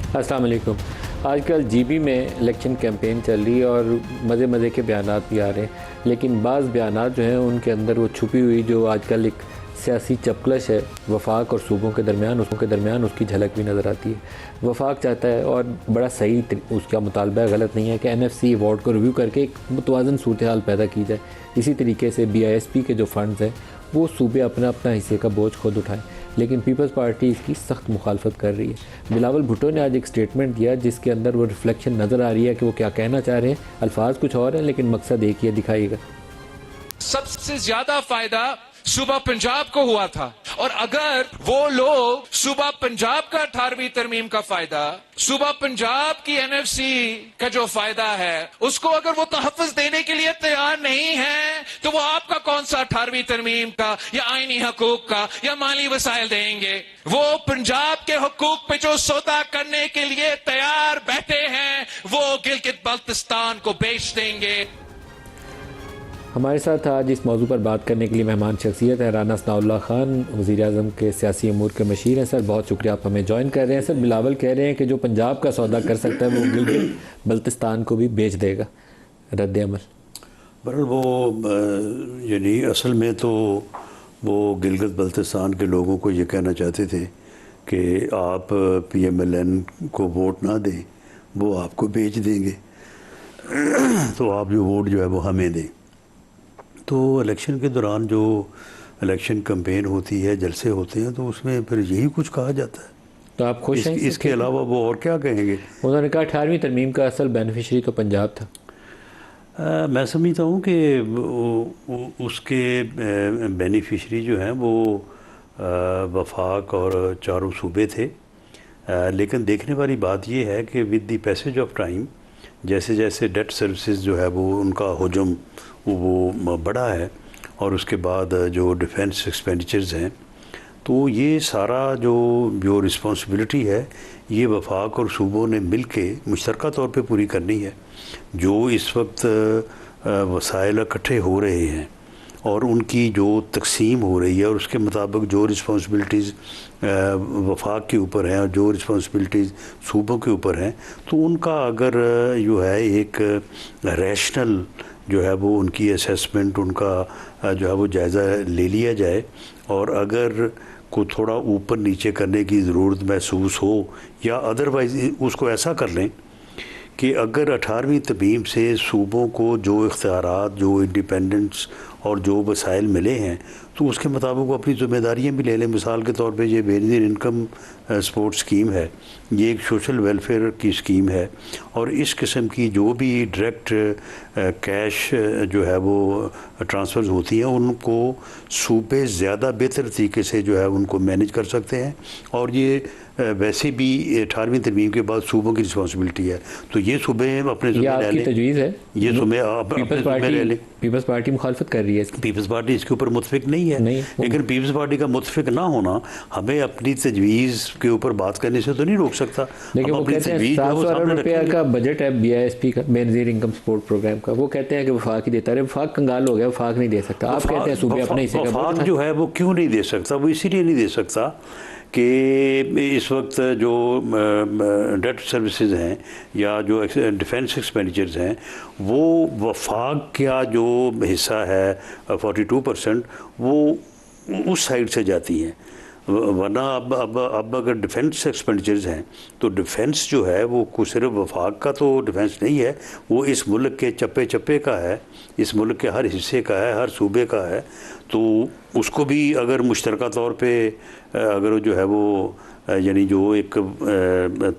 अस्सलाम वालेकुम। आजकल जीबी में इलेक्शन कैंपेन चल रही है और मज़े मज़े के बयानात भी आ रहे हैं, लेकिन बाज़ बयानात जो हैं उनके अंदर वो छुपी हुई जो आजकल एक सियासी चपकलश है वफाक और सूबों के दरमियान उसकी झलक भी नज़र आती है। वफाक चाहता है और बड़ा सही उसका मुतालबा गलत नहीं है कि NFC अवार्ड को रिव्यू करके एक मुतवाज़न सूरत हाल पैदा की जाए। इसी तरीके से BISP के जो फ़ंड्स हैं वो सूबे अपना अपना हिस्से का बोझ खुद उठाएँ, लेकिन पीपल्स पार्टी इसकी सख्त मुखालफत कर रही है। बिलावल भुट्टो ने आज एक स्टेटमेंट दिया जिसके अंदर वो रिफ्लेक्शन नज़र आ रही है कि वो क्या कहना चाह रहे हैं। अल्फाज कुछ और हैं लेकिन मकसद एक ही है, दिखाइएगा। सबसे ज्यादा फायदा सूबा पंजाब को हुआ था, और अगर वो लोग सूबा पंजाब का 18वीं तरमीम का फायदा, सूबा पंजाब की NFC का जो फायदा है उसको अगर वो तहफ़्फ़ुज़ देने के लिए तैयार नहीं है, तो वो आपका कौन सा 18वीं तरमीम का या आईनी हकूक का या माली वसाइल देंगे। वो पंजाब के हकूक पे जो सौदा करने के लिए तैयार बैठे हैं वो गिलगित बल्तिस्तान को बेच देंगे। हमारे साथ आज इस मौजू पर बात करने के लिए मेहमान शख्सियत है राना सनाउल्लाह खान, वज़ीर-ए-आज़म के सियासी अमूर के मशीर हैं। सर बहुत शुक्रिया आप हमें ज्वाइन कर रहे हैं। सर बिलावल कह रहे हैं कि जो पंजाब का सौदा कर सकता है वो गिलगित बल्तिस्तान को भी बेच देगा। रद्द अमल बहरहाल वो यानी असल में तो वो गिलगित बल्तिस्तान के लोगों को ये कहना चाहते थे कि आप PMLN को वोट ना दें, वो आपको बेच देंगे तो आप जो वोट जो है वो हमें दें। तो इलेक्शन के दौरान जो इलेक्शन कैंपेन होती है, जलसे होते हैं, तो उसमें फिर यही कुछ कहा जाता है। तो आप खुश हैं? इसके अलावा वो और क्या कहेंगे? उन्होंने कहा 18वीं तरमीम का असल बेनिफिशरी तो पंजाब था। मैं समझता हूँ कि उसके बेनिफिशरी जो हैं वो वफाक और चारों सूबे थे। लेकिन देखने वाली बात ये है कि with the passage of time जैसे जैसे डेट सर्विसेज जो है वो उनका हजम वो बढ़ा है, और उसके बाद जो डिफेंस एक्सपेंडिचर्स हैं, तो ये सारा जो रिस्पॉन्सिबिलिटी है ये वफाक और सूबों ने मिल के मुश्तरका तौर पे पूरी करनी है। जो इस वक्त वसाइल इकट्ठे हो रहे हैं और उनकी जो तकसीम हो रही है और उसके मुताबिक जो रिस्पॉन्सिबिलिटीज़ वफाक के ऊपर हैं और जो रिस्पॉन्सिबिलिटीज़ सूबों के ऊपर हैं, तो उनका अगर जो है एक रैशनल जो है वो उनकी असेसमेंट, उनका जो है वो जायज़ा ले लिया जाए, और अगर को थोड़ा ऊपर नीचे करने की ज़रूरत महसूस हो या अदरवाइज़ उसको ऐसा कर लें कि अगर 18वीं तरमीम से सूबों को जो इख्तियारात, जो इंडिपेंडेंस और जो वसाइल मिले हैं, तो उसके मुताबिक वो अपनी ज़िम्मेदारियाँ भी ले लें। मिसाल के तौर पे ये बेनज़ीर इनकम सपोर्ट स्कीम है, ये एक सोशल वेलफेयर की स्कीम है, और इस किस्म की जो भी डायरेक्ट कैश जो है वो ट्रांसफ़र्स होती हैं उनको सूबे ज़्यादा बेहतर तरीके से जो है उनको मैनेज कर सकते हैं। और ये वैसे भी 18वीं तरमीम के बाद सूबों की रिस्पॉन्सिबिलिटी है, तो ये सूबे अपने तजवीज़ है, ये सूबे पीपल्स पार्टी मुखालफत कर रही है। पीपल्स पार्टी इसके ऊपर मुतफिक नहीं है, लेकिन पीपल्स पार्टी का मुतफिक ना होना हमें अपनी तजवीज़ के ऊपर बात करने से तो नहीं रोक सकता। लेकिन वो कहते हैं 700 अरब रुपया का बजट है BISP का, बेनज़ीर इनकम सपोर्ट प्रोग्राम का। वो कहते हैं कि वफाक ही देता है। वफाक कंगाल हो गया, वफाक नहीं दे सकता। आप कहते हैं सूबे अपने हिस्से का। वफाक जो है वो क्यों नहीं दे सकता? वो इसीलिए नहीं दे सकता कि इस वक्त जो डेट सर्विसेज हैं या जो डिफेंस एक्सपेंडिचर्स हैं, वो वफाक का जो हिस्सा है 42% वो उस साइड से जाती हैं। वरना अब अगर डिफेंस एक्सपेंडिचर्स हैं तो डिफेंस जो है वो कुछ सिर्फ वफाक का तो डिफेंस नहीं है, वो इस मुल्क के चप्पे चप्पे का है, इस मुल्क के हर हिस्से का है, हर सूबे का है। तो उसको भी अगर मुश्तरका तौर पे अगर जो है वो यानी जो एक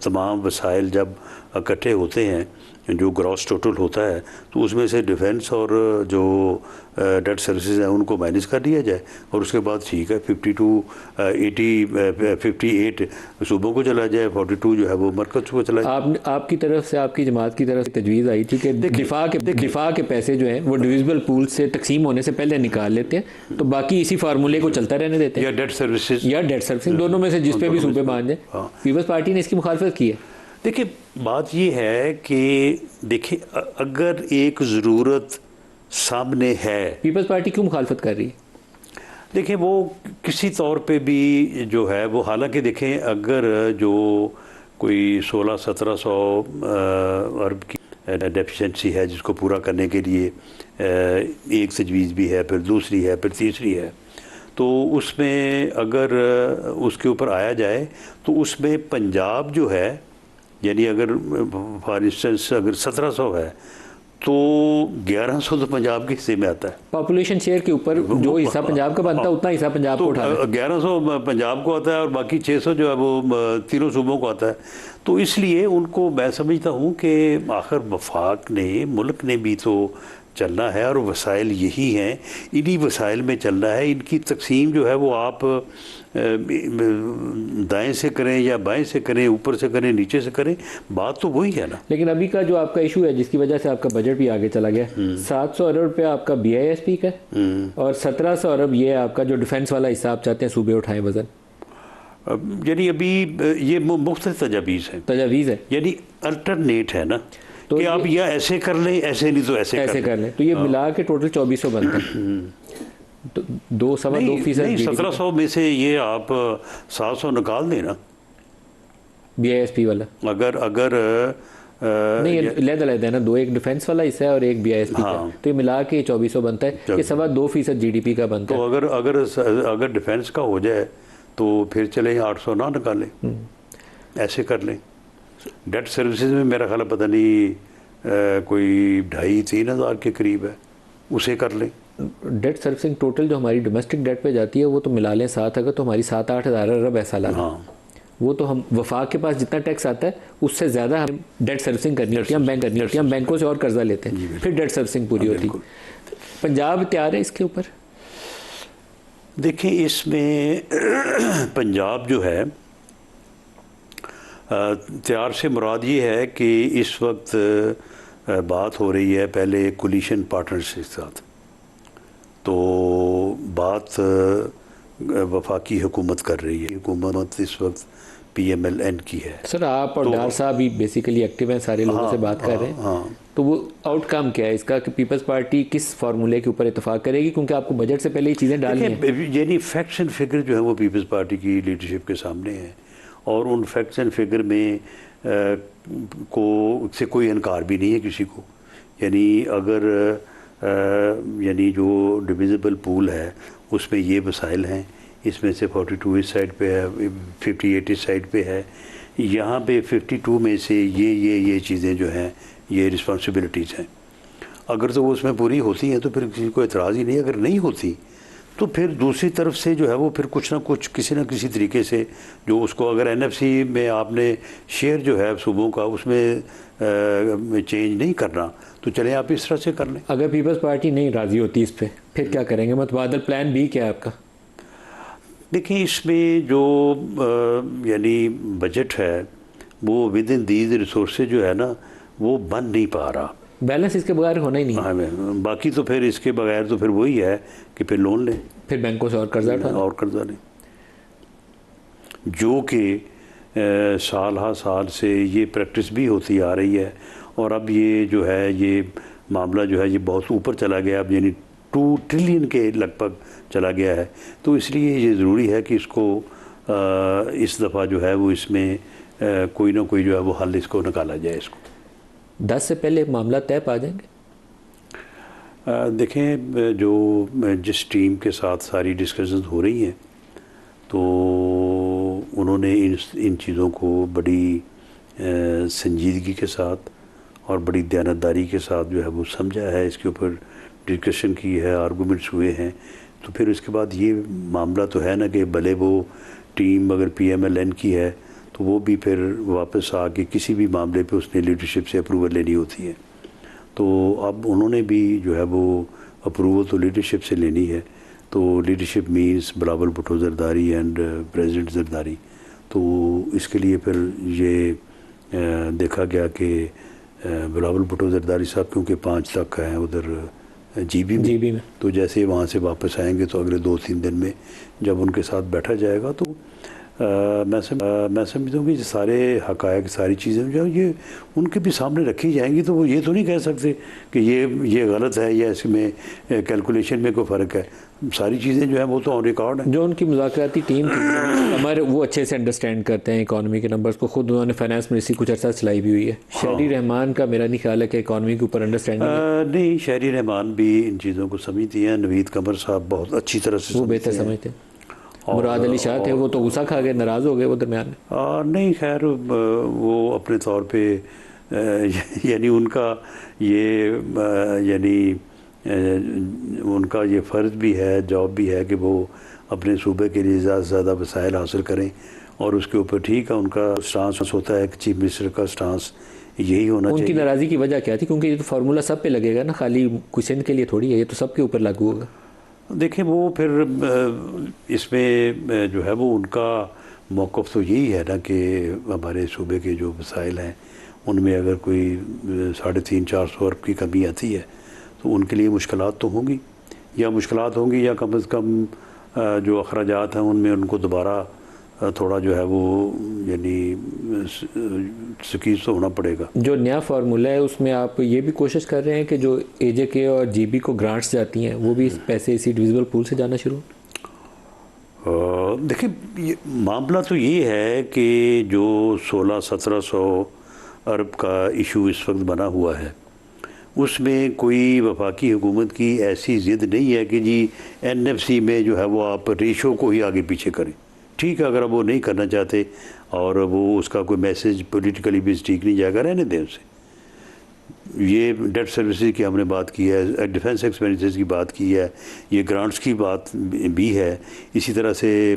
तमाम वसाइल जब इकट्ठे होते हैं, जो ग्रॉस टोटल होता है, तो उसमें से डिफेंस और जो डेट सर्विसेज हैं उनको मैनेज कर दिया जाए, और उसके बाद ठीक है 58 सूबों को चला जाए, 42 जो है वो मरकज़ को चला जाए। आपकी तरफ से, आपकी जमात की तरफ से तजवीज़ आई थी कि दिफा के पैसे जो हैं वो डिविजिबल पूल से तकसीम होने से पहले निकाल लेते हैं, तो बाकी इसी फार्मूले को चलता रहने देते हैं, या डेट सर्विसेज दोनों में से जिस पे भी सूबे मान जाए। पीपल्स पार्टी ने इसकी मुखालफत की है। देखिए बात ये है कि देखिए अगर एक ज़रूरत सामने है, पीपल्स पार्टी क्यों मुखालफत कर रही है? देखिए वो किसी तौर पे भी जो है वो, हालांकि देखें अगर जो कोई 1600-1700 अरब की डेफिशिएंसी है, जिसको पूरा करने के लिए एक तजवीज़ भी है, फिर दूसरी है, फिर तीसरी है। तो उसमें अगर उसके ऊपर आया जाए तो उसमें पंजाब जो है, यानी अगर फॉर इंस्टेंस अगर 1700 है तो 1100 तो पंजाब के हिस्से में आता है। पॉपुलेशन शेयर के ऊपर जो हिस्सा पंजाब का बनता है उतना हिस्सा पंजाब को उठाना है। 1100 पंजाब को आता है और बाकी 600 जो है वो तीनों सूबों को आता है। तो इसलिए उनको मैं समझता हूँ कि आखिर वफाक ने, मुल्क ने भी तो चलना है और वसाइल यही हैं, इन्हीं वसाइल में चलना है। इनकी तकसीम जो है वो आप दाएं से करें या बाएं से करें, ऊपर से करें, नीचे से करें, बात तो वही है ना। लेकिन अभी का जो आपका इशू है जिसकी वजह से आपका बजट भी आगे चला गया, 700 अरब रुपया आपका BISP का और 1700 अरब ये आपका जो डिफेंस वाला हिस्सा आप चाहते हैं सूबे उठाएं वजन। यानी अभी ये मुख्तलिफ तजावीज़ हैं, तजावीज़ है, यानी अल्टरनेट है ना, तो कि आप या ऐसे कर लें, ऐसे नहीं तो ऐसे कर लें। तो ये मिला के टोटल 2400 बनता है। तो 2.25% नहीं, 1700 में से ये आप 700 निकाल दें ना BISP वाला। अगर नहीं लहदा है ना, दो, एक डिफेंस वाला हिस्सा है और एक BISP का, तो ये मिला के 2400 बनता है, ये 2.25% GDP का बनता है। तो अगर डिफेंस का हो जाए तो फिर चले 800 ना निकालें, ऐसे कर लें। डेट सर्विसेज में मेरा ख्याल पता नहीं कोई 2,500-3 हज़ार के करीब है, उसे कर लें। डेट सर्विसिंग टोटल जो हमारी डोमेस्टिक डेट पे जाती है वो तो मिला लें 7, अगर तो हमारी 7-8 हज़ार अरब ऐसा लाना। हाँ, वो तो हम वफाक के पास जितना टैक्स आता है उससे ज़्यादा हम डेट सर्विसिंग करनी होती है, हम बैंक करनी होती है, हम बैंकों से और कर्जा लेते हैं, फिर डेट सर्विसिंग पूरी होती है। पंजाब तैयार है इसके ऊपर? देखिए इसमें पंजाब जो है तैयार से मुराद ये है कि इस वक्त बात हो रही है पहले कोलिशन पार्टनर्स के साथ, तो बात वफाकी हुकूमत कर रही है। हुकूमत इस वक्त PMLN की है। सर आप और डार साहब भी बेसिकली एक्टिव हैं, सारे लोगों से बात कर रहे हैं, तो वो आउटकम क्या है इसका कि पीपल्स पार्टी किस फार्मूले के ऊपर इतफाक करेगी, क्योंकि आपको बजट से पहले ये चीज़ें डालनी है। यानी फैक्ट्स एंड फिगर जो है वो पीपल्स पार्टी की लीडरशिप के सामने है और उन फैक्ट्स एंड फिगर में से कोई इनकार भी नहीं है किसी को। यानी अगर यानी जो डिविजिबल पूल है उसमें ये वसाइल हैं, इसमें से 42 इस साइड पे है, 58 इस साइड पे है, यहाँ पे 52 में से ये चीज़ें जो हैं ये रिस्पॉन्सिबिलिटीज़ हैं। अगर तो वो उसमें पूरी होती हैं तो फिर किसी को एतराज़ ही नहीं। अगर नहीं होती तो फिर दूसरी तरफ से जो है वो फिर कुछ ना कुछ किसी न किसी तरीके से जो उसको अगर NFC में आपने शेयर जो है सूबों का उसमें चेंज नहीं करना तो चलें आप इस तरह से कर लें। अगर पीपल्स पार्टी नहीं राज़ी होती इस पर फिर क्या करेंगे? मुतबादल प्लान B क्या है आपका? देखिए इसमें जो यानी बजट है वो विद इन दीज रिसोर्सेज जो है ना वो बन नहीं पा रहा, बैलेंस इसके बगैर होना ही नहीं। हाँ, बाकी तो फिर इसके बगैर तो फिर वही है कि फिर लोन लें, फिर बैंकों से और कर्जा लें, जो कि साल से ये प्रैक्टिस भी होती आ रही है। और अब ये जो है ये मामला जो है ये बहुत ऊपर चला गया, अब यानी 2 ट्रिलियन के लगभग चला गया है। तो इसलिए ये ज़रूरी है कि इसको इस दफ़ा जो है वो इसमें कोई ना कोई जो है वो हल इसको निकाला जाए। इसको 10 से पहले मामला तय पा जाएंगे। देखें जो जिस टीम के साथ सारी डिस्कशंस हो रही हैं तो उन्होंने इन चीज़ों को बड़ी संजीदगी के साथ और बड़ी दयानतदारी के साथ जो है वो समझा है, इसके ऊपर डिस्कशन की है, आर्गूमेंट्स हुए हैं। तो फिर उसके बाद ये मामला तो है ना कि भले वो टीम अगर PMLN की है तो वो भी फिर वापस आके किसी भी मामले पे उसने लीडरशिप से अप्रूवल लेनी होती है। तो अब उन्होंने भी जो है वो अप्रूवल तो लीडरशिप से लेनी है। तो leadership means Bilawal Bhutto Zardari and president Zardari. तो इसके लिए फिर ये देखा गया कि बिलावल भुट्टो जरदारी साहब क्योंकि 5 तक हैं उधर GB में, तो जैसे वहाँ से वापस आएंगे तो अगले 2-3 दिन में जब उनके साथ बैठा जाएगा तो मैं समझता हूँ कि सारे हक़ाइक़ सारी चीज़ें जो ये उनके भी सामने रखी जाएंगी। तो वो ये तो नहीं कह सकते कि ये गलत है या इसमें कैलकुलेशन में कोई फ़र्क है। सारी चीज़ें जो है वो तो ऑन रिकॉर्ड है। जो उनकी मुज़ाकराती टीम थी हमारे, वो अच्छे से अंडरस्टैंड करते हैं इकॉनमी के नंबर्स को। खुद उन्होंने फाइनेंस मिनिस्ट्री कुछ अर्सा चलाई भी हुई है। शहरी रहमान का मेरा नहीं ख्याल है कि इकॉनमी के ऊपर अंडरस्टैंडिंग है। नहीं, शहरी रहमान भी इन चीज़ों को समझती हैं। नवीद कमर साहब बहुत अच्छी तरह से वो बेहतर समझते हैं। मुराद अली शाह थे, वो तो गुस्सा खा गए, नाराज़ हो गए वो दरमियान में। नहीं, खैर वो अपने तौर पे यानी उनका ये यानी उनका ये फ़र्ज़ भी है, जॉब भी है कि वो अपने सूबे के लिए ज़्यादा से ज़्यादा वसाइल हासिल करें, और उसके ऊपर ठीक है उनका स्टांस होता है कि चीफ मिनिस्टर का स्टांस यही होना चाहिए। उनकी नाराज़गी की वजह क्या थी? क्योंकि ये तो फार्मूला सब पे लगेगा ना, खाली क्वेश्चन के लिए थोड़ी है, ये तो सबके ऊपर लागू होगा। देखिए, वो फिर इसमें जो है वो उनका मौक़िफ़ तो यही है ना कि हमारे सूबे के जो वसाइल हैं उनमें अगर कोई 350-400 अरब की कमी आती है तो उनके लिए मुश्किलात तो होंगी, या कम से कम जो अखराजात हैं उनमें उनको दोबारा थोड़ा जो है वो यानी सकीज़ तो होना पड़ेगा। जो नया फार्मूला है उसमें आप ये भी कोशिश कर रहे हैं कि जो AJK और GB को ग्रांट्स जाती हैं वो भी पैसे इसी डिविजिबल पूल से जाना शुरू? देखिए, मामला तो ये है कि जो 1600-1700 अरब का इशू इस वक्त बना हुआ है उसमें कोई वफाकी हुकूमत की ऐसी ज़िद नहीं है कि जी NFC में जो है वो आप रेशो को ही आगे पीछे करें। ठीक है, अगर आप वो नहीं करना चाहते और वो उसका कोई मैसेज पॉलिटिकली भी ठीक नहीं जाएगा, रहने दें उसे। ये डेट सर्विसेज की हमने बात की है, डिफेंस एक्सपेंडिचर्स की बात की है, ये ग्रांट्स की बात भी है। इसी तरह से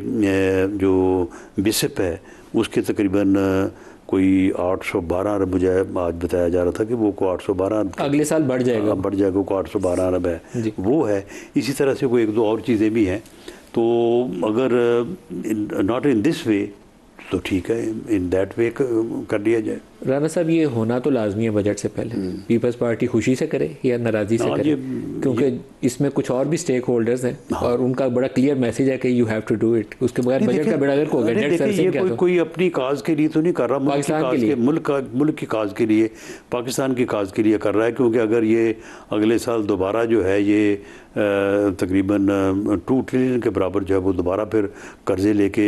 जो बिसप है उसके तकरीबन कोई 812 अरब, मुझे आज बताया जा रहा था कि वो को 812 अरब अगले साल बढ़ जाएगा, को 812 अरब है वो है। इसी तरह से कोई एक दो और चीज़ें भी हैं। तो अगर नॉट इन दिस वे तो ठीक है, इन दैट वे कर दिया जाए। राना साहब, ये होना तो लाजमी है बजट से पहले। पीपल्स पार्टी खुशी से करे या नाराज़गी से करे? क्योंकि इसमें कुछ और भी स्टेक होल्डर्स हैं और उनका बड़ा क्लियर मैसेज है कि you have to do it. उसके बगैर बजट का बेड़ा गर्क हो गया। डेट सर्विसिंग क्या, कोई अपनी काज के लिए तो नहीं कर रहा, पाकिस्तान के लिए, मुल्क की काज के लिए, पाकिस्तान की काज के लिए कर रहा है। क्योंकि अगर ये अगले साल दोबारा जो है ये तकरीबन 2 ट्रिलियन के बराबर जो है वो दोबारा फिर कर्जे लेके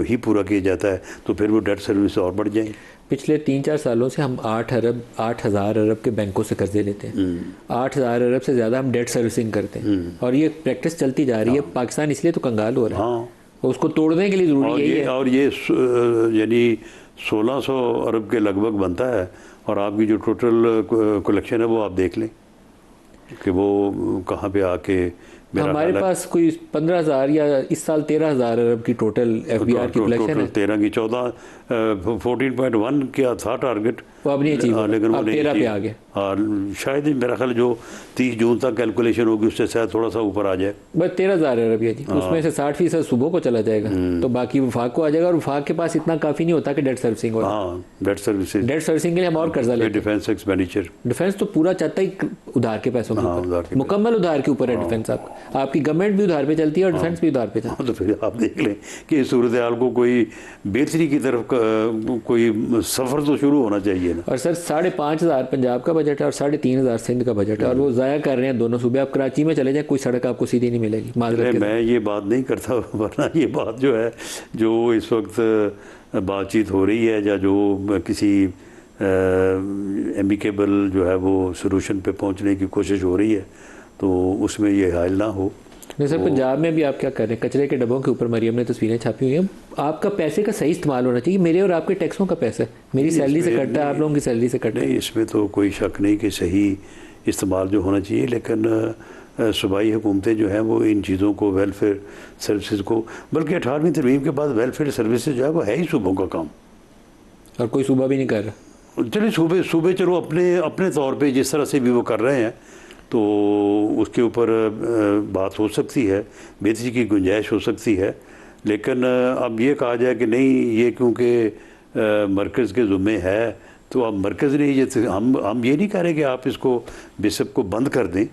ही पूरा किया जाता है तो फिर वो डेट सर्विस और बढ़ जाएंगे। पिछले 3-4 सालों से हम 8,000 अरब के बैंकों से कर्जे लेते हैं। 8,000 अरब से ज़्यादा हम डेट सर्विसिंग करते हैं और ये प्रैक्टिस चलती जा रही है। पाकिस्तान इसलिए तो कंगाल हो रहा है, उसको तोड़ने के लिए ज़रूरी यही है। और ये यानी 1600 अरब के लगभग बनता है और आपकी जो टोटल कलेक्शन है वो आप देख लें कि वो कहाँ पे आके हमारे पास कोई 15,000 या इस साल 13,000 अरब की टोटल FBR की कलेक्शन है। 13 की 14.1 क्या था टारगेट, वो अब नहीं अचीव, लेकिन अब 13 पे आ गए। और शायद मेरा ख्याल जो 30 जून तक कैलकुलेशन होगी उससे शायद थोड़ा सा ऊपर आ जाए। बस 13,000 अरब है जी, उसमें से 60% सुबह को चला जाएगा तो बाकी वफाक को आ जाएगा। और वफाक के पास इतना काफ़ी नहीं होता कि डेट सर्विसिंग हो। डेट सर्विसिंग के लिए हम और कर्जा लेते हैं। डिफेंस एक्सपेंडिचर, डिफेंस तो पूरा चाहता ही उधार के पैसों के ऊपर, मुकम्मल उधार के ऊपर है डिफेंस। आपकी गवर्नमेंट भी उधार पे चलती है और डिफेंस भी उधार पे चलती है। तो फिर आप देख लें कि इस सूरत हाल को कोई बेहतरी की तरफ कोई सफ़र तो शुरू होना चाहिए ना। और सर 5,500 पंजाब का बजट है और 3,500 सिंध का बजट है और वो ज़ाया कर रहे हैं दोनों सूबे। आप कराची में चले जाए, कोई सड़क आपको सीधी नहीं मिलेगी। मैं ये बात नहीं करता, वरना ये बात जो है जो इस वक्त बातचीत हो रही है या जो किसी एमिकेबल जो है वो सोल्यूशन पे पहुंचने की कोशिश हो रही है तो उसमें ये हाल ना हो। नहीं सर, पंजाब में भी आप क्या कर रहे हैं, कचरे के डब्बों के ऊपर मरियम ने तस्वीरें छापी हुई हैं। आपका पैसे का सही इस्तेमाल होना चाहिए। मेरे और आपके टैक्सों का पैसा है, मेरी सैलरी से कटता है, आप लोगों की सैलरी से कटता है। नहीं, इसमें तो कोई शक नहीं कि सही इस्तेमाल जो होना चाहिए। लेकिन सूबाई हुकूमतें जो हैं वो इन चीज़ों को, वेलफेयर सर्विसेज को, बल्कि 18वीं तरमीम के बाद वेलफेयर सर्विसेज जो है वो है ही सूबों का काम और कोई सूबा भी नहीं कर रहा। चलिए सूबे चलो अपने तौर पे जिस तरह से भी वो कर रहे हैं तो उसके ऊपर बात हो सकती है, बेहतरी की गुंजाइश हो सकती है। लेकिन अब ये कहा जाए कि नहीं ये क्योंकि मरकज़ के ज़ुम्मे है तो अब मरकज़ नहीं, जैसे हम ये नहीं कह रहे कि आप इसको बिशप को बंद कर दें,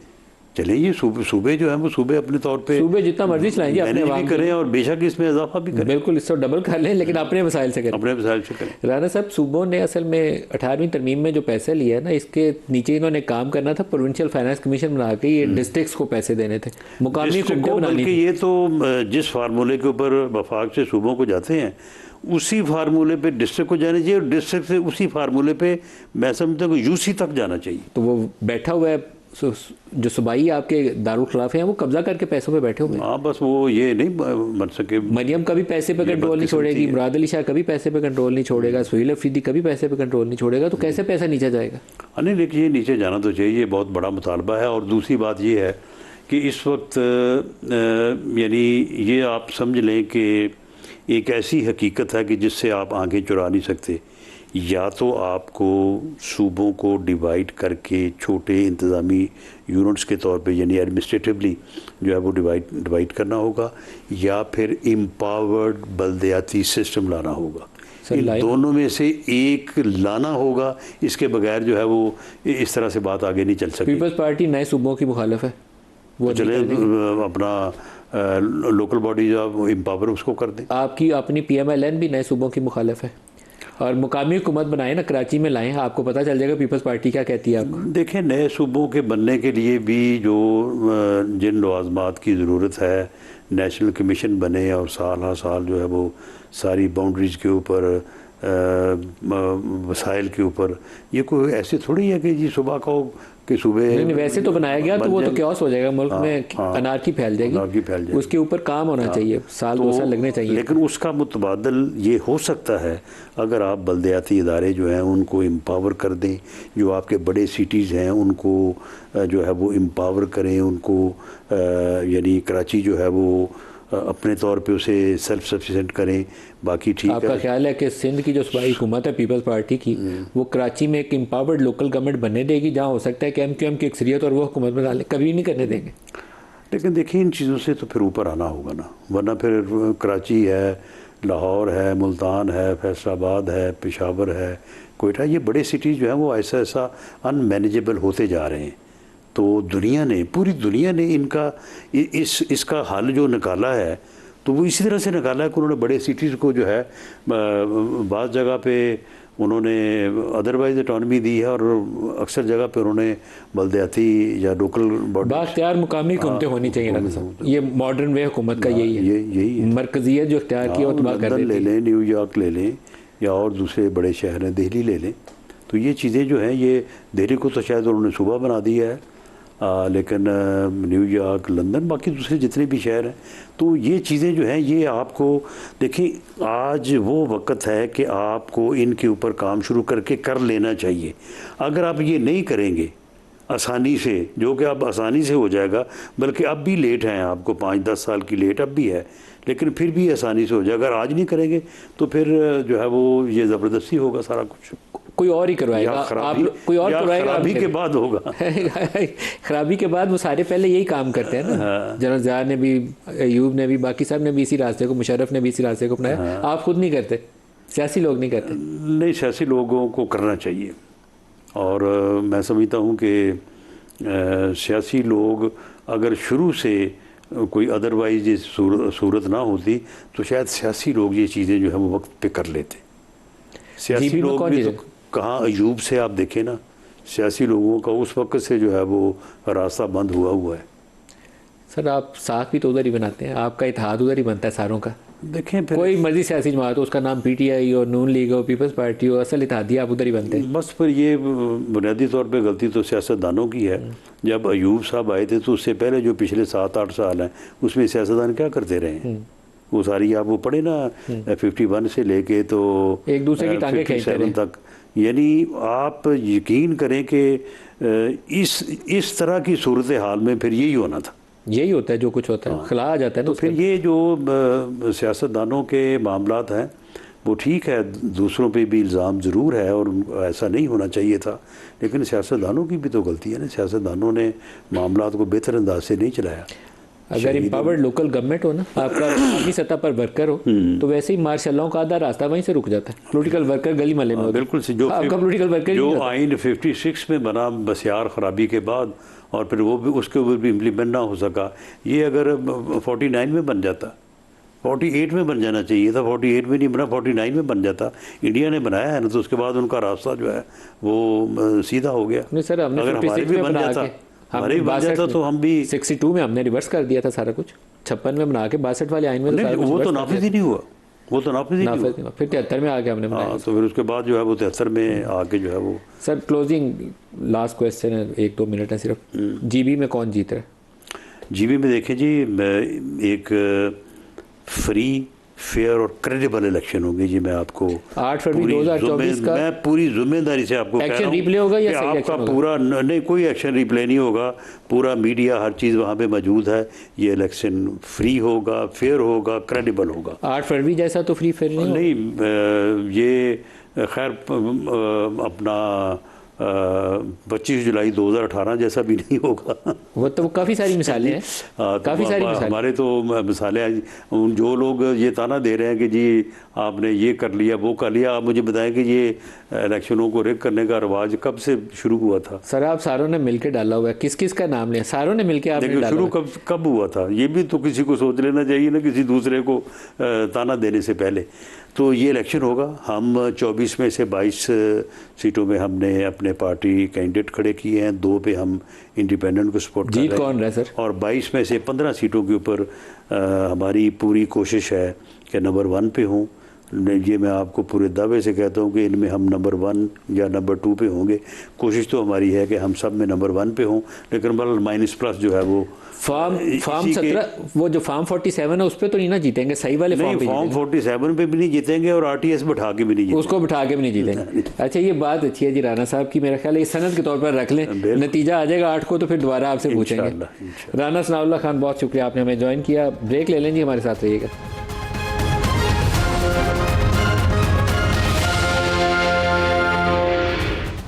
चलें, ये सूबे जो हैं वो सूबे अपने तौर पे सूबे जितना मर्जी चलाएंगे अपने मैनेज अवाम भी के करें और बेशक इसमें इजाफा भी करें, बिल्कुल इसको डबल कर लें, लेकिन अपने वसाइल से करें। अपने वसाइल से करें। राना साहब, सूबों ने असल में 18वीं तरमीम में जो पैसे लिया है ना, इसके नीचे इन्होंने काम करना था, प्रोविंशियल फाइनेंस कमीशन बना के ये डिस्ट्रिक्ट्स को पैसे देने थे, मुकामी डिस्ट्रिक्ट को, हुकूमतें बनानी बल्कि थी। ये तो जिस फार्मूले के ऊपर वफाक से सूबों को जाते हैं उसी फार्मूले पे डिस्ट्रिक्ट को जाना चाहिए, और डिस्ट्रिक्ट से उसी फार्मूले पे मैं समझता हूँ यूसी तक जाना चाहिए। तो वो बैठा हुआ है, जो सूबाई आपके दारुल खिलाफ हैं वो कब्जा करके पैसों पे बैठे हुए हैं। हाँ, बस वो ये नहीं बन सके। मरियम कभी पैसे पे कंट्रोल नहीं छोड़ेगी, मुराद अली शाह कभी पैसे पे कंट्रोल नहीं छोड़ेगा, सुहेल अफरीदी कभी पैसे पे कंट्रोल नहीं छोड़ेगा, तो कैसे पैसा नीचे जाएगा? नहीं, लेकिन ये नीचे जाना तो चाहिए, ये बहुत बड़ा मुतालबा है। और दूसरी बात ये है कि इस वक्त यानी ये आप समझ लें कि एक ऐसी हकीकत है कि जिससे आप आंखें चुरा नहीं सकते। या तो आपको सूबों को डिवाइड करके छोटे इंतज़ामी यूनिट्स के तौर पे यानी एडमिनिस्ट्रेटिवली जो है वो डिवाइड करना होगा, या फिर एम्पावर्ड बल्दियाती सिस्टम लाना होगा। इन दोनों में से एक लाना होगा, इसके बगैर जो है वो इस तरह से बात आगे नहीं चल सकती। पीपल्स पार्टी नए सूबों की मुखालिफ है, वो चले अपना लोकल बॉडी जो एम्पावर उसको कर दें। आपकी अपनी PMLN भी नए सूबों की मुखालिफ है, और मुकामी हुकूमत बनाए ना, कराची में लाएं, आपको पता चल जाएगा पीपल्स पार्टी क्या कहती है आपको। देखें, नए सूबों के बनने के लिए भी जो जिन लवाजमात की ज़रूरत है, नेशनल कमीशन बने और साल हर साल जो है वो सारी बाउंड्रीज़ के ऊपर वसाइल के ऊपर, ये कोई ऐसे थोड़ी है कि जी सुबह कहो कि सुबह नहीं, वैसे तो बनाया गया तो वो तो क्योस हो जाएगा, मुल्क में अनारकी फैल जाएगी, उसके ऊपर काम होना चाहिए, साल 2 साल लगने चाहिए। लेकिन उसका मुतबादल ये हो सकता है अगर आप बल्दियाती इदारे जो हैं उनको एम्पावर कर दें, जो आपके बड़े सिटीज़ हैं उनको जो है वो एम्पावर करें, उनको यानी कराची जो है वो अपने तौर पे उसे सेल्फ सफिशिएंट करें, बाकी ठीक है। आपका ख्याल है कि सिंध की जो सूबाई हुकूमत है पीपल्स पार्टी की, वो कराची में एक एम्पावर्ड लोकल गवर्नमेंट बनने देगी, जहाँ हो सकता है कि MQM की अक्सरियत और वो हुकूमत बना ले? कभी नहीं करने देंगे। लेकिन देखिए, इन चीज़ों से तो फिर ऊपर आना होगा ना, वरना फिर कराची है, लाहौर है, मुल्तान है, फैसलाबाद है, पेशावर है, कोयटा, ये बड़े सिटीज़ जो हैं वो ऐसा ऐसा अनमैनेजेबल होते जा रहे हैं। तो दुनिया ने, पूरी दुनिया ने इनका इसका हल जो निकाला है तो वो इसी तरह से निकाला है कि उन्होंने बड़े सिटीज़ को जो है बाज़ जगह पे उन्होंने अदरवाइज ऑटोनमी दी है, और अक्सर जगह पे उन्होंने बल्दियाती या लोकल बाख्तियार मुकामी हुकूमतें होनी चाहिए ना साहब। ये मॉडर्न वे हुकूमत का यही है, यही है मरकजियत जो इख्तियार की और तबाह कर देती है। ले लें, न्यूयॉर्क ले लें, या और दूसरे बड़े शहर हैं, दिल्ली ले लें, तो ये चीज़ें जो हैं, ये दिल्ली को तो शायद उन्होंने सूबा बना दिया है, लेकिन न्यूयॉर्क, लंदन, बाकी दूसरे जितने भी शहर हैं, तो ये चीज़ें जो हैं ये आपको देखें, आज वो वक्त है कि आपको इनके ऊपर काम शुरू करके कर लेना चाहिए। अगर आप ये नहीं करेंगे आसानी से, जो कि अब आसानी से हो जाएगा, बल्कि अब भी लेट हैं, आपको 5-10 साल की लेट अब भी है, लेकिन फिर भी आसानी से हो जाएगा। अगर आज नहीं करेंगे तो फिर जो है वो ये ज़बरदस्ती होगा सारा कुछ, कोई और ही करवाएगा, आप कोई और करवाएगा, खराबी के बाद होगा। खराबी के बाद वो सारे पहले यही काम करते हैं ना। जनरल ज़िया ने भी, अयूब ने भी, बाकी सब ने भी इसी रास्ते को, मुशर्रफ ने भी इसी रास्ते को अपनाया। आप खुद नहीं करते, सियासी लोग नहीं करते? नहीं, सियासी लोगों को करना चाहिए, और मैं समझता हूँ कि सियासी लोग अगर शुरू से कोई अदरवाइज ये सूरत ना होती तो शायद सियासी लोग ये चीज़ें जो है वो वक्त पे कर लेते। सियासी लोग भी तो कहाँ, अयूब से आप देखें ना, सियासी लोगों का उस वक्त से जो है वो रास्ता बंद हुआ है। सर, आप साथ भी तो उधर ही बनाते हैं, आपका इत्तेहाद उधर ही बनता है सारों का। देखें, फिर कोई मर्जी सियासी जमात हो, उसका नाम PTI हो, नून लीग हो, पीपल्स पार्टी हो, असल इत्तेहादी आप उधर ही बनते हैं। बस फिर ये बुनियादी तौर पे गलती तो सियासतदानों की है। जब अयूब साहब आए थे तो उससे पहले जो पिछले 7-8 साल हैं उसमें सियासतदान क्या करते रहे हैं, वो सारी आप वो पढ़े ना, 51 से लेके तो एक दूसरे की टांगे खींचते रहे तक। यानी आप यकीन करें कि इस तरह की सूरत हाल में फिर यही होना था, यही होता है जो कुछ होता है, खला आ जाता है ना। तो फिर ये जो सियासतदानों के मामलात हैं वो ठीक है, दूसरों पे भी इल्ज़ाम ज़रूर है और ऐसा नहीं होना चाहिए था, लेकिन सियासतदानों की भी तो गलती है ना, सियासतदानों ने मामलात को बेहतर अंदाज से नहीं चलाया। अगर एम्पावर्ड लोकल गवर्नमेंट हो ना, आपका अपनी सतह पर वर्कर हो, तो वैसे ही मार्शलों का आधा रास्ता वहीं से रुक जाता है। पॉलिटिकल वर्कर गली महल्ले में होता है। बिल्कुल से जो आपका पॉलिटिकल वर्कर ही जो नहीं होता। आइन 56 में बना बसियार खराबी के बाद, और फिर वो भी उसके ऊपर भी इम्प्लीमेंट ना हो सका, ये अगर 49 में बन जाता, 48 में बन जाना चाहिए था, 48 में नहीं बना, 49 में बन जाता। इंडिया ने बनाया है ना, तो उसके बाद उनका रास्ता जो है वो सीधा हो गया। नहीं सर, हमने अगर हमारे 56 भी में बन बना जाता, के हमारे भी बन जाता तो हम भी 62 में हमने रिवर्स कर दिया था सारा कुछ। 56 में बना के 62 वाले आइन में तो नहीं, सारा कुछ वो तो reverse कर नाफिज दिया ही नहीं हुआ, वो तो नाफिज ही था। नहीं हुआ। नाफिज नहीं हुआ। फिर 73 में आके हमने बनाया। हाँ, तो फिर उसके बाद जो है वो 73 में आके जो है वो। सर क्लोजिंग लास्ट क्वेश्चन है, 1-2 मिनट है सिर्फ। जीबी में कौन जीत रहा है? जीबी में देखें जी, एक फ्री, फेयर और क्रेडिबल इलेक्शन होगी जी। मैं आपको 8 फरवरी 2024 का मैं पूरी जिम्मेदारी से आपको कह रहा एक्शन हूं रिप्ले होगा या कि सही आपका एक्शन होगा? पूरा नहीं, कोई एक्शन रिप्ले नहीं होगा। पूरा मीडिया, हर चीज़ वहाँ पे मौजूद है। ये इलेक्शन फ्री होगा, फेयर होगा, क्रेडिबल होगा। 8 फरवरी जैसा तो फ्री फेयर नहीं होगा। नहीं, ये खैर अपना 25 जुलाई 2018 जैसा भी नहीं होगा। वो तो काफ़ी सारी मिसालें हैं। काफ़ी सारी मिसालें। हमारे तो मिसालें, जो लोग ये ताना दे रहे हैं कि जी आपने ये कर लिया, वो कर लिया, आप मुझे बताएं कि ये इलेक्शनों को रिग करने का रवाज कब से शुरू हुआ था? सर आप सारों ने मिलकर डाला हुआ है, किस किस का नाम लें? सारों ने मिलकर आपने देखिए डाला शुरू हुआ है। कब हुआ था, ये भी तो किसी को सोच लेना चाहिए ना, किसी दूसरे को ताना देने से पहले। तो ये इलेक्शन होगा। हम 24 में से 22 सीटों में हमने अपने पार्टी कैंडिडेट खड़े किए हैं, 2 पे हम इंडिपेंडेंट को सपोर्ट कर रहे हैं। जीत कौन रहा है सर? और 22 में से 15 सीटों के ऊपर हमारी पूरी कोशिश है कि नंबर 1 पे हों। ये मैं आपको पूरे दावे से कहता हूँ कि इनमें हम नंबर 1 या नंबर 2 पे होंगे। कोशिश तो हमारी है कि हम सब में नंबर 1 पे हों, लेकिन बल माइनस प्लस जो है वो फॉर्म 17, वो जो फॉर्म 47 है उस पर तो नहीं ना जीतेंगे, सही वाले फॉर्म पे फॉर्म 47 पे भी नहीं जीतेंगे और आरटीएस बिठा के भी नहीं जीतेंगे। उसको बिठा के भी नहीं जीतेंगे। अच्छा, ये बात अच्छी है जी राणा साहब की, मेरा ख्याल है इस सनद के तौर पर रख लें, नतीजा आ जाएगा 8 को तो फिर दोबारा आपसे पूछेंगे। राणा सनाउल्लाह खान, बहुत शुक्रिया, आपने हमें ज्वाइन किया। ब्रेक ले लें जी, हमारे साथ रहिएगा।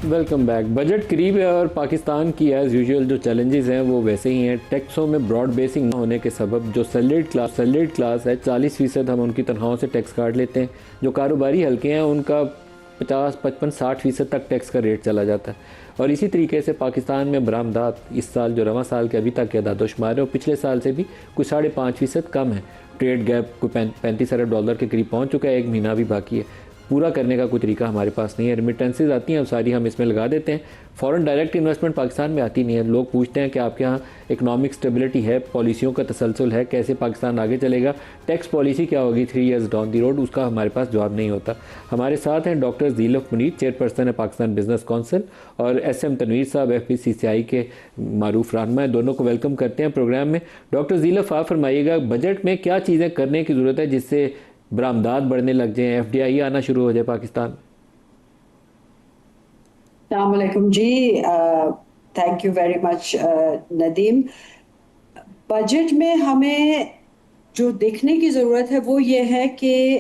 Welcome back. बजट करीब है और पाकिस्तान की एज़ यूजुअल जो चैलेंजेस हैं वो वैसे ही हैं। टैक्सों में ब्रॉड बेसिंग न होने के सबब जो सैलरीड क्लास है 40% हम उनकी तनख्वाहों से टैक्स काट लेते हैं। जो कारोबारी हल्के हैं उनका 50, 55, 60% तक टैक्स का रेट चला जाता है। और इसी तरीके से पाकिस्तान में बरामदात इस साल जो रवां साल के अभी तक के अदादोशुमार है वो पिछले साल से भी कुछ 5.5% कम है। ट्रेड गैप को 35 अरब डॉलर के करीब पहुँच चुका है, 1 महीना भी बाकी है। पूरा करने का कोई तरीका हमारे पास नहीं है। रिमिटेंसेज आती हैं, अब सारी हम इसमें लगा देते हैं। फॉरेन डायरेक्ट इन्वेस्टमेंट पाकिस्तान में आती नहीं है। लोग पूछते हैं कि आपके यहाँ इकोनॉमिक स्टेबिलिटी है, पॉलिसियों का तसलसल है, कैसे पाकिस्तान आगे चलेगा, टैक्स पॉलिसी क्या होगी 3 इयर्स डाउन दी रोड, उसका हमारे पास जवाब नहीं होता। हमारे साथ हैं डॉक्टर ज़ीलफ मुनीर, चेयरपर्सन है पाकिस्तान बिजनेस काउंसिल, और SM तनवीर साहब FPCCI के मारूफ रहनुमा हैं। दोनों को वेलकम करते हैं प्रोग्राम में। डॉक्टर ज़ीलफ, आप फरमाइएगा बजट में क्या चीज़ें करने की ज़रूरत है जिससे बरामदात बढ़ने लग जाएं, FDI आना शुरू हो जाए पाकिस्तान? अस्सलाम वालेकुम जी, thank you very much Nadeem. Budget में हमें जो देखने की ज़रूरत है वो ये है कि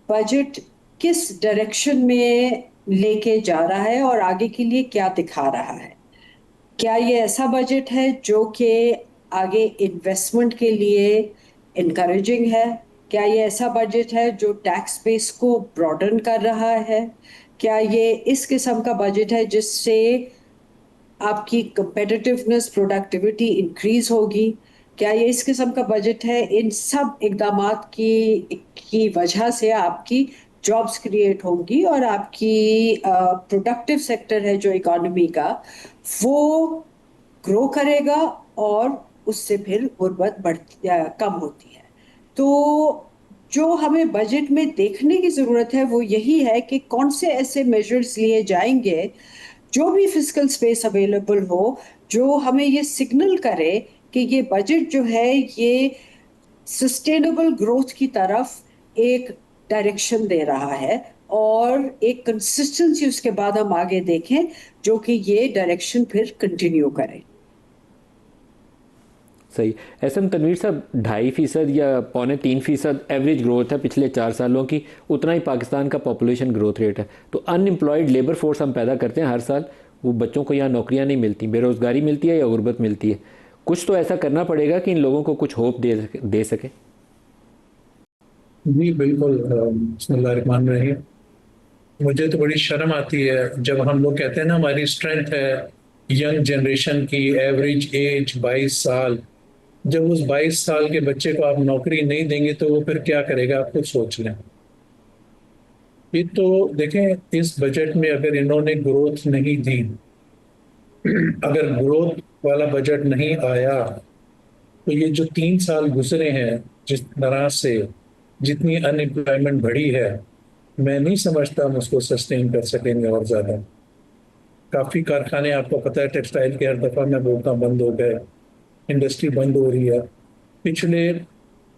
बजट किस डायरेक्शन में लेके जा रहा है और आगे के लिए क्या दिखा रहा है। क्या ये ऐसा बजट है जो कि आगे इन्वेस्टमेंट के लिए इनकरेजिंग है? क्या ये ऐसा बजट है जो टैक्स बेस को ब्रॉडन कर रहा है? क्या ये इस किस्म का बजट है जिससे आपकी कंपेटिटिवनेस, प्रोडक्टिविटी इंक्रीज होगी? क्या ये इस किस्म का बजट है? इन सब इकदामात की वजह से आपकी जॉब्स क्रिएट होंगी और आपकी प्रोडक्टिव सेक्टर है जो इकोनॉमी का, वो ग्रो करेगा और उससे फिर गुर्बत कम होती है। तो जो हमें बजट में देखने की ज़रूरत है वो यही है कि कौन से ऐसे मेजर्स लिए जाएंगे जो भी फिस्कल स्पेस अवेलेबल हो, जो हमें ये सिग्नल करे कि ये बजट जो है ये सस्टेनेबल ग्रोथ की तरफ एक डायरेक्शन दे रहा है और एक कंसिस्टेंसी उसके बाद हम आगे देखें जो कि ये डायरेक्शन फिर कंटिन्यू करे। सही। SM तनवीर साहब, 2.5% या 2.25% एवरेज ग्रोथ है पिछले 4 सालों की, उतना ही पाकिस्तान का पॉपुलेशन ग्रोथ रेट है। तो अनएम्प्लॉयड लेबर फोर्स हम पैदा करते हैं हर साल, वो बच्चों को यहाँ नौकरियाँ नहीं मिलती, बेरोज़गारी मिलती है या गुर्बत मिलती है। कुछ तो ऐसा करना पड़ेगा कि इन लोगों को कुछ होप दे सके। जी बिल्कुल। बिस्मिल्लाहिर्रहमानिर्रहीम। मुझे तो बड़ी शर्म आती है जब हम लोग कहते हैं ना हमारी स्ट्रेंथ है यंग जनरेशन की, एवरेज एज 22 साल। जब उस 22 साल के बच्चे को आप नौकरी नहीं देंगे तो वो फिर क्या करेगा, आप खुद सोच लें। ये तो देखें, इस बजट में अगर इन्होंने ग्रोथ नहीं दी, अगर ग्रोथ वाला बजट नहीं आया, तो ये जो 3 साल गुजरे हैं जिस तरह से, जितनी अनएम्प्लॉयमेंट बढ़ी है, मैं नहीं समझता हम उसको सस्टेन कर सकेंगे। और ज्यादा काफी कारखाने, आपको पता है टेक्सटाइल के, हर दफा मैं बोलता हूँ बंद हो गए, इंडस्ट्री बंद हो रही है। पिछले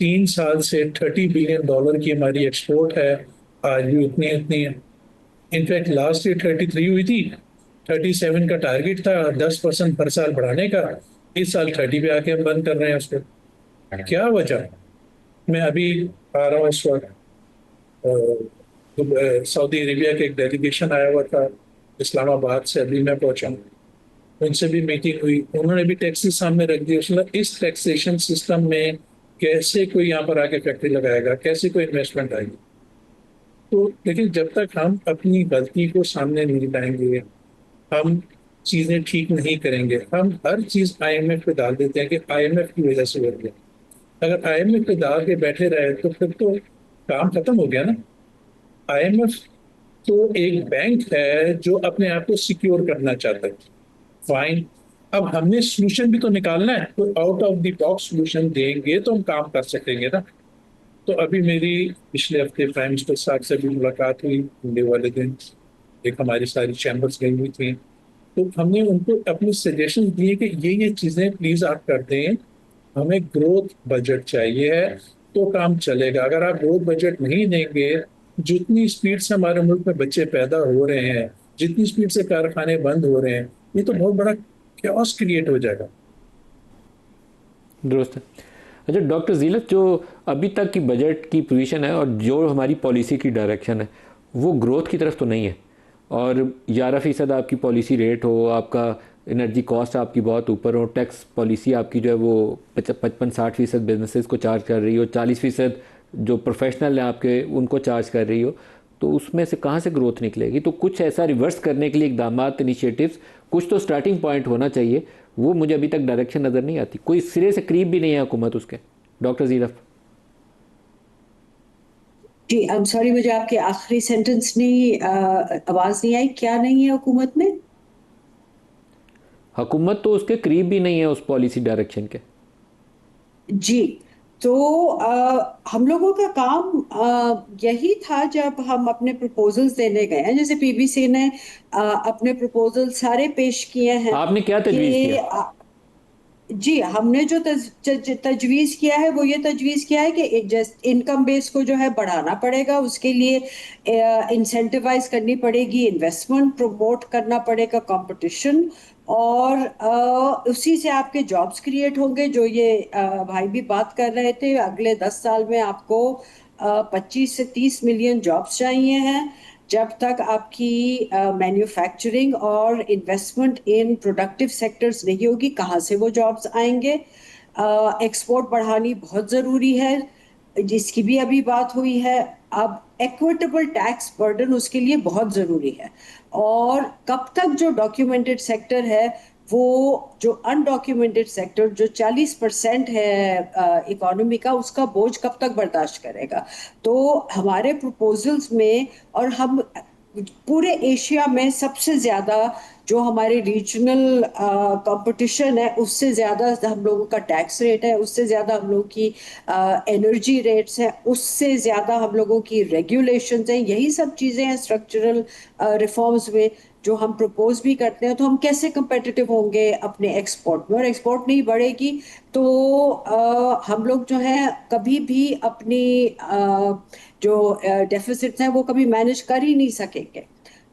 3 साल से $30 बिलियन की हमारी एक्सपोर्ट है, आज भी उतनी उतनी है। इनफैक्ट लास्ट ईयर 33 हुई थी, 37 का टारगेट था 10% हर साल बढ़ाने का। इस साल 30 पे आके हम बंद कर रहे हैं उसको। क्या वजह? मैं अभी आ रहा हूँ इस वक्त, सऊदी अरेबिया के एक डेलीगेशन आया हुआ था इस्लामाबाद से, अभी मैं पहुंचा हूँ। उनसे भी मीटिंग हुई, उन्होंने भी टैक्सेस सामने रख दिए। उसने इस टैक्सेशन सिस्टम में कैसे कोई यहाँ पर आके फैक्ट्री लगाएगा, कैसे कोई इन्वेस्टमेंट आएगी। तो लेकिन जब तक हम अपनी गलती को सामने नहीं लाएंगे, हम चीजें ठीक नहीं करेंगे। हम हर चीज आईएमएफ पे डाल देते हैं कि आईएमएफ की वजह से हो गया। अगर आईएमएफ पे डाल के बैठे रहे तो फिर तो काम खत्म हो गया ना। आईएमएफ तो एक बैंक है जो अपने आप को सिक्योर करना चाहता है। फाइन, अब हमने सोल्यूशन भी तो निकालना है, तो out of the box solution देंगे तो हम काम कर सकेंगे ना। तो अभी मेरी पिछले हफ्ते प्राइम मिनिस्टर साहब से भी मुलाकात हुई, मंडे वाले दिन। एक हमारी सारी चैम्बर्स गई हुई थी, तो हमने उनको अपने सजेशन दिए कि ये चीज़ें प्लीज़ आप कर दें, हमें ग्रोथ बजट चाहिए है तो काम चलेगा। अगर आप ग्रोथ बजट नहीं देंगे, जितनी स्पीड से हमारे मुल्क में बच्चे पैदा हो रहे हैं, जितनी स्पीड से कारखाने बंद हो रहे हैं, ये तो बहुत बड़ा कैओस क्रिएट हो जाएगा। दुरुस्त है। अच्छा डॉक्टर जीलत, जो अभी तक की बजट की पोजीशन है और जो हमारी पॉलिसी की डायरेक्शन है वो ग्रोथ की तरफ तो नहीं है। और 11% आपकी पॉलिसी रेट हो, आपका एनर्जी कॉस्ट आपकी बहुत ऊपर हो, टैक्स पॉलिसी आपकी जो है वो 55-60% बिजनेसेस को चार्ज कर रही हो, 40% जो प्रोफेशनल हैं आपके उनको चार्ज कर रही हो, तो उसमें से कहाँ से ग्रोथ निकलेगी? तो कुछ ऐसा रिवर्स करने के लिए इकदाम, इनिशिएटिव्स, कुछ तो स्टार्टिंग पॉइंट होना चाहिए। वो मुझे अभी तक डायरेक्शन नज़र नहीं आती, कोई सिरे से करीब भी नहीं है हुकूमत उसके। डॉक्टर जीरफ। जी आई एम सॉरी, मुझे आपके आखिरी सेंटेंस नहीं आवाज नहीं आई। क्या नहीं है हुकूमत में? हुकूमत तो उसके करीब भी नहीं है उस पॉलिसी डायरेक्शन के। जी, तो हम लोगों का काम यही था, जब हम अपने प्रपोजल्स देने गए हैं, जैसे पीबीसी ने अपने प्रपोजल सारे पेश किए हैं आपने क्या तजवीज़ कि किया? जी हमने जो तजवीज किया है वो ये तजवीज किया है कि इनकम बेस को जो है बढ़ाना पड़ेगा, उसके लिए इंसेंटिवाइज करनी पड़ेगी इन्वेस्टमेंट, प्रमोट करना पड़ेगा कंपटीशन, और उसी से आपके जॉब्स क्रिएट होंगे। जो ये भाई भी बात कर रहे थे, अगले 10 साल में आपको 25 से 30 मिलियन जॉब्स चाहिए हैं। जब तक आपकी मैन्युफैक्चरिंग और इन्वेस्टमेंट इन प्रोडक्टिव सेक्टर्स नहीं होगी, कहाँ से वो जॉब्स आएंगे? एक्सपोर्ट बढ़ानी बहुत ज़रूरी है, जिसकी भी अभी बात हुई है। अब इक्विटेबल टैक्स बर्डन उसके लिए बहुत ज़रूरी है। और कब तक जो डॉक्यूमेंटेड सेक्टर है, वो जो अनडॉक्यूमेंटेड सेक्टर जो 40% है इकोनॉमी का, उसका बोझ कब तक बर्दाश्त करेगा? तो हमारे प्रपोजल्स में, और हम पूरे एशिया में सबसे ज्यादा जो हमारे रीजनल कंपटीशन है, उससे ज्यादा हम लोगों का टैक्स रेट है, उससे ज्यादा हम लोगों की एनर्जी रेट्स है, उससे ज्यादा हम लोगों की रेगुलेशंस हैं। यही सब चीजें हैं स्ट्रक्चरल रिफॉर्म्स में जो हम प्रपोज भी करते हैं। तो हम कैसे कंपेटिटिव होंगे अपने एक्सपोर्ट में? और एक्सपोर्ट नहीं बढ़ेगी तो हम लोग जो है कभी भी अपनी जो डेफिसिट्स हैं वो कभी मैनेज कर ही नहीं सकेंगे।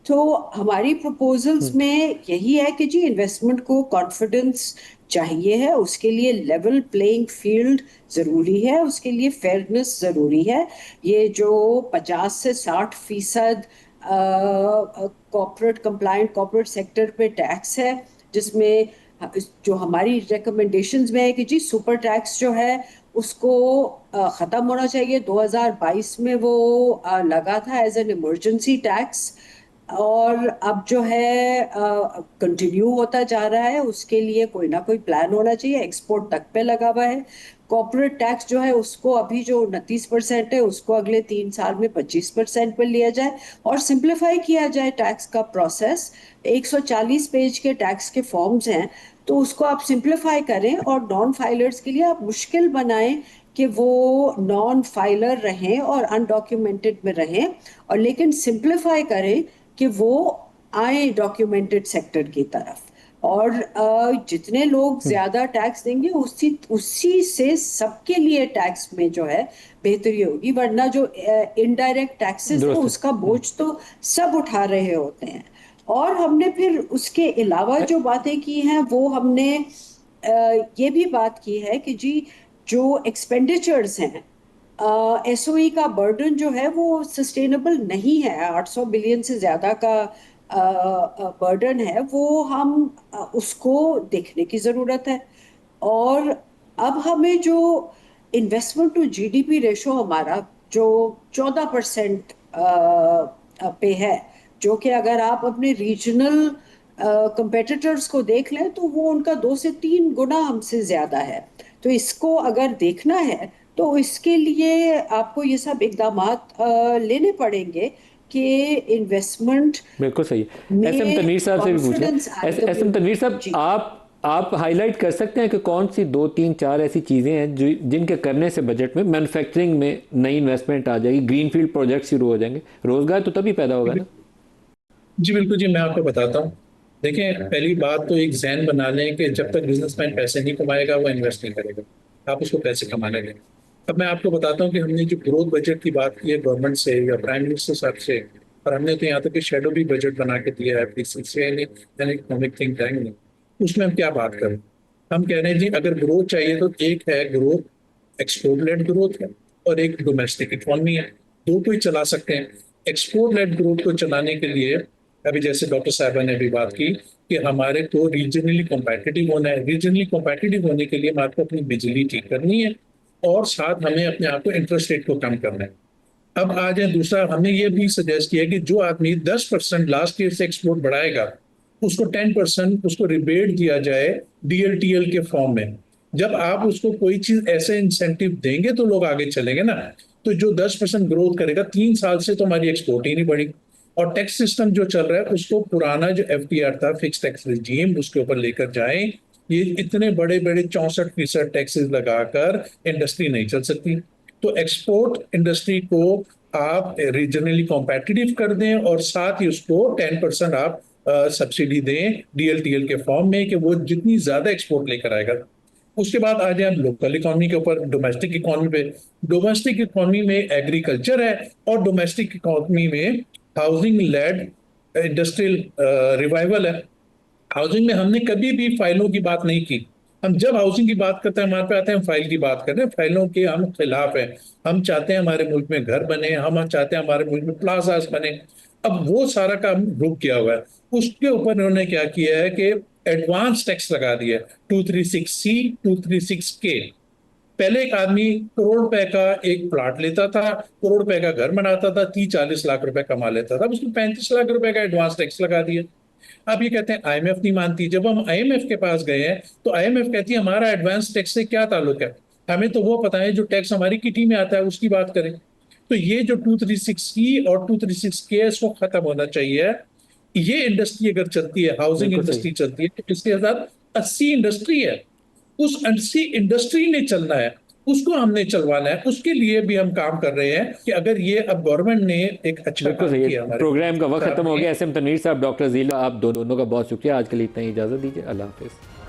तो हमारी प्रपोजल्स में यही है कि जी इन्वेस्टमेंट को कॉन्फिडेंस चाहिए है, उसके लिए लेवल प्लेइंग फील्ड जरूरी है, उसके लिए फेयरनेस जरूरी है। ये जो 50 से 60% कॉर्पोरेट कंप्लायंट कॉर्पोरेट सेक्टर पे टैक्स है, जिसमें जो हमारी रिकमेंडेशंस में है कि जी सुपर टैक्स जो है उसको ख़त्म होना चाहिए। 2022 में वो लगा था एज एन इमरजेंसी टैक्स, और अब जो है कंटिन्यू होता जा रहा है। उसके लिए कोई ना कोई प्लान होना चाहिए। एक्सपोर्ट तक पे लगा हुआ है। कॉर्पोरेट टैक्स जो है उसको अभी जो 29% है उसको अगले 3 साल में 25% पर लिया जाए और सिंप्लीफाई किया जाए टैक्स का प्रोसेस। 140 पेज के टैक्स के फॉर्म्स हैं, तो उसको आप सिंप्लीफाई करें और नॉन फाइलर्स के लिए आप मुश्किल बनाएं कि वो नॉन फाइलर रहें और अनडॉक्यूमेंटेड में रहें, और लेकिन सिंप्लीफाई करें कि वो आए डॉक्यूमेंटेड सेक्टर की तरफ। और जितने लोग ज्यादा टैक्स देंगे उसी उसी से सबके लिए टैक्स में जो है बेहतरी होगी, वरना जो इनडायरेक्ट टैक्सेस है दुरुस्त है। उसका बोझ तो सब उठा रहे होते हैं। और हमने फिर उसके अलावा जो बातें की हैं वो हमने ये भी बात की है कि जी जो एक्सपेंडिचर्स हैं, एसओई का बर्डन जो है वो सस्टेनेबल नहीं है। 800 बिलियन से ज्यादा का बर्डन है वो, हम उसको देखने की जरूरत है। और अब हमें जो इन्वेस्टमेंट टू जीडीपी रेशो हमारा जो 14% पे है, जो कि अगर आप अपने रीजनल कंपेटिटर्स को देख लें तो वो उनका 2 से 3 गुना हमसे ज्यादा है। तो इसको अगर देखना है तो इसके लिए आपको ये सब इकदामात लेने पड़ेंगे कि इन्वेस्टमेंट बिल्कुल सही। एस एम में तनवीर साहब से भी पूछना कॉन्फिडेंस है। एस एम तनवीर साहब, जी। आप हाईलाइट कर सकते हैं कि कौन सी 2 3 4 ऐसी चीज़ें हैं जो जिनके करने से बजट में मैन्युफैक्चरिंग में नई इन्वेस्टमेंट आ जाएगी, ग्रीनफील्ड प्रोजेक्ट शुरू हो जाएंगे, रोजगार तो तभी पैदा होगा ना। जी बिल्कुल जी, मैं आपको बताता हूँ। देखिए, पहली बात तो एक जहन बना लें कि जब तक बिजनेसमैन पैसे नहीं कमाएगा वो इन्वेस्ट नहीं करेगा। आप उसको पैसे कमाने दें। अब मैं आपको बताता हूँ कि हमने जो ग्रोथ बजट की बात की है गवर्नमेंट से या प्राइम मिनिस्टर साहब से, और हमने तो यहाँ तक कि शेडो भी बजट बना के दिया है इकोनॉमिक थिंक टैंक ने, उसमें हम क्या बात करें। हम कह रहे हैं जी अगर ग्रोथ चाहिए तो एक है ग्रोथ एक्सपोर्ट लेड ग्रोथ है और एक डोमेस्टिक इकोनॉमी है। दो को ही चला सकते हैं। एक्सपोर्ट लेड ग्रोथ को चलाने के लिए अभी जैसे डॉक्टर साहबा ने भी बात की कि हमारे को रीजनली कॉम्पिटिटिव होना है। रीजनली कॉम्पिटिटिव होने के लिए हमारे को अपनी बिजली ठीक करनी है और साथ हमें अपने आप को इंटरेस्ट रेट को कम करना है। अब आ जाए दूसरा, हमने ये भी सजेस्ट किया कि जो आदमी 10% लास्ट ईयर से एक्सपोर्ट बढ़ाएगा उसको 10% उसको रिबेट दिया जाए डीएलटीएल के फॉर्म में। जब आप उसको कोई चीज ऐसे इंसेंटिव देंगे तो लोग आगे चलेंगे ना। तो जो 10% ग्रोथ करेगा 3 साल से तो हमारी एक्सपोर्ट ही नहीं बढ़ी। और टैक्स सिस्टम जो चल रहा है उसको पुराना जो एफटीआर था फिक्स टैक्स रिजीम उसके ऊपर लेकर जाएं। ये इतने बड़े बड़े 64% टैक्सेस लगाकर इंडस्ट्री नहीं चल सकती। तो एक्सपोर्ट इंडस्ट्री को आप रीजनली कॉम्पिटिटिव कर दें और साथ ही उसको 10% आप सब्सिडी दें डीएलटीएल के फॉर्म में कि वो जितनी ज्यादा एक्सपोर्ट लेकर आएगा। उसके बाद आ जाए लोकल इकोनॉमी के ऊपर, डोमेस्टिक इकोनॉमी पे। डोमेस्टिक इकोनॉमी में एग्रीकल्चर है और डोमेस्टिक इकोनॉमी में हाउसिंग लेड इंडस्ट्रियल रिवाइवल है। हाउसिंग में हमने कभी भी फाइलों की बात नहीं की। हम जब हाउसिंग की बात करते हैं हमारे पे आते हैं हम फाइल की बात कर रहे हैं। फाइलों के हम खिलाफ हैं। हम चाहते हैं हमारे मुल्क में घर बने, हम चाहते हैं हमारे मुल्क में प्लाजास बने। अब वो सारा काम रुक गया हुआ है। उसके ऊपर इन्होंने क्या किया है कि एडवांस टैक्स लगा दिया 236C 236K। पहले एक आदमी करोड़ रुपए का एक प्लाट लेता था, करोड़ रुपए का घर बनाता था, 30-40 लाख रुपए कमा लेता था, उसको 35 लाख रुपए का एडवांस टैक्स लगा दिया। अब ये कहते हैं आईएमएफ नहीं मानती। जब हम आईएमएफ के पास गए हैं तो आईएमएफ कहती है हमारा एडवांस टैक्स से क्या ताल्लुक है, हमें तो वो पता है जो टैक्स हमारी किटी में आता है उसकी बात करें। तो ये जो 236E और 236K इसको खत्म होना चाहिए। ये इंडस्ट्री अगर चलती है, हाउसिंग बिल्कुल इंडस्ट्री सही। चलती है, तो इसके साथ 80 इंडस्ट्री है। उस 80 इंडस्ट्री ने चलना है, उसको हमने चलवाना है। उसके लिए भी हम काम कर रहे हैं कि अगर ये अब गवर्नमेंट ने एक अच्छा बिल्कुल काम सही किया है। हमारे प्रोग्राम का वक्त साथ खत्म हो में। गया। एस एम तनवीर साहब, डॉक्टर जीला, आप दोनों का बहुत शुक्रिया। आज के लिए इतना ही इजाज़त दीजिए। अल्लाह हाफिज़।